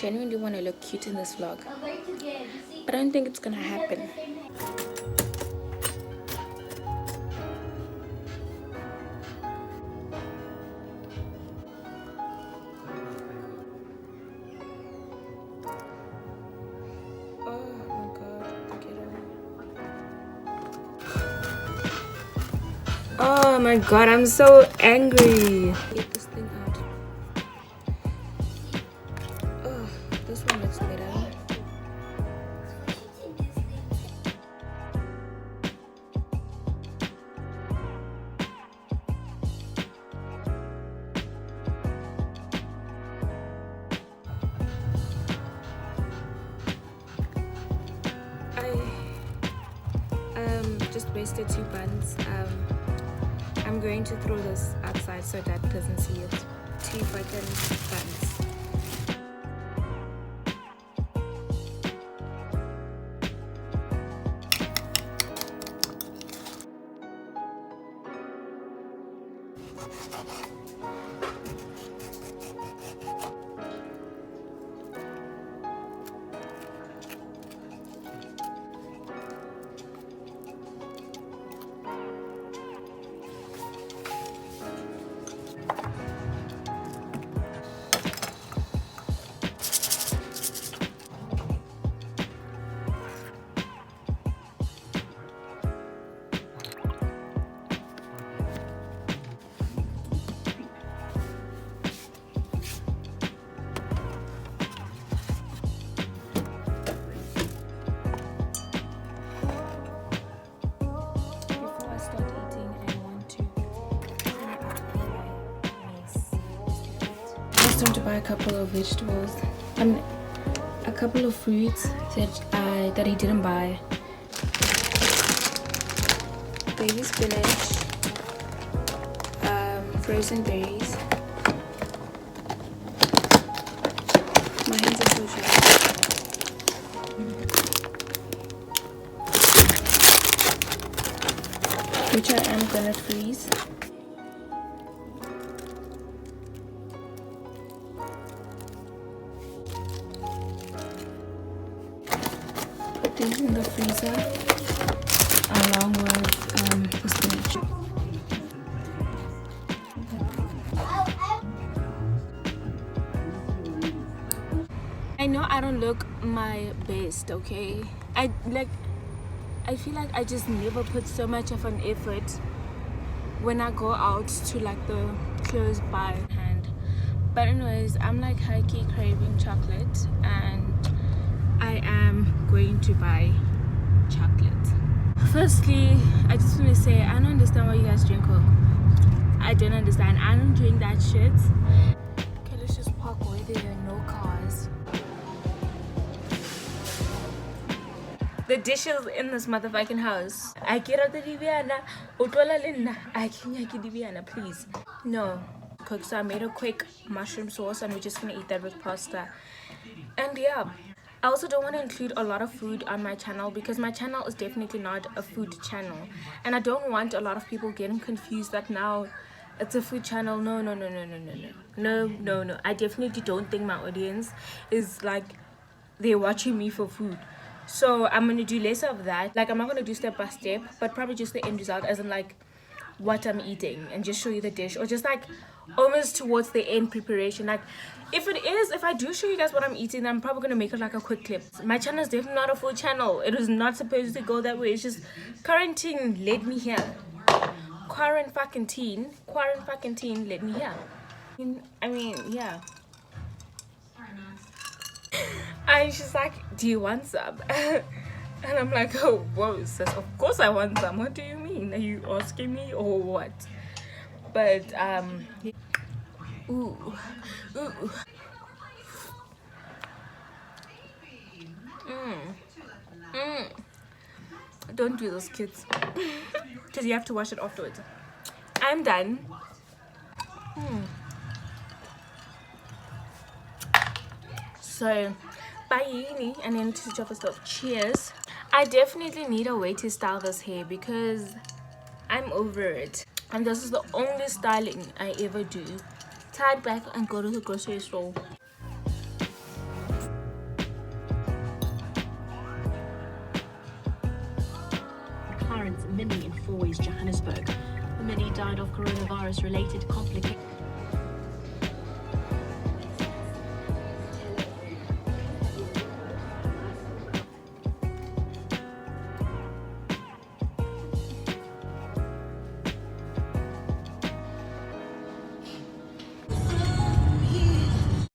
genuinely want to look cute in this vlog, but I don't think it's gonna happen. Oh my god, I'm so angry. Get this thing out. Oh, this one looks better. I just wasted 2 buns. I'm going to throw this outside so Dad doesn't see it. 2 fucking buns. Time to buy a couple of vegetables, a couple of fruits that he didn't buy. Baby spinach, frozen berries. My hands are so dry. Which I am gonna freeze. These in the freezer along with the spinach. I know I don't look my best, okay? I feel like I just never put so much of an effort when I go out to like the clothes by hand. But anyways, I'm like high-key craving chocolate, and I am going to buy chocolate. Firstly, I just want to say I don't understand why you guys drink Coke. I don't understand. I don't drink that shit. Okay, let's just park where there are no cars. The dishes in this motherfucking house. I get out the diviana. Utwala lina. I can't get diviana, please. No. Cook. So I made a quick mushroom sauce, and we're just gonna eat that with pasta. And yeah. I also don't want to include a lot of food on my channel because my channel is definitely not a food channel, and I don't want a lot of people getting confused that now it's a food channel. No. I definitely don't think my audience is like they're watching me for food. So I'm gonna do less of that. Like, I'm not gonna do step by step, but probably just the end result, as in like what I'm eating, and just show you the dish, or just like almost towards the end preparation. Like, if I do show you guys what I'm eating, then I'm probably gonna make it like a quick clip. My channel is definitely not a food channel. It was not supposed to go that way. It's just quarantine led me here. Quarantine led me here. I mean, yeah. And she's like, do you want some? And I'm like, oh, whoa, sis, of course I want some. What do you mean? Are you asking me or what? But ooh. Don't do those, kids, because you have to wash it afterwards. I'm done. So bye, and then to switch off the stove. Cheers. I definitely need a way to style this hair because I'm over it, and this is the only styling I ever do. Tie it back and go to the grocery store. died of coronavirus-related complications.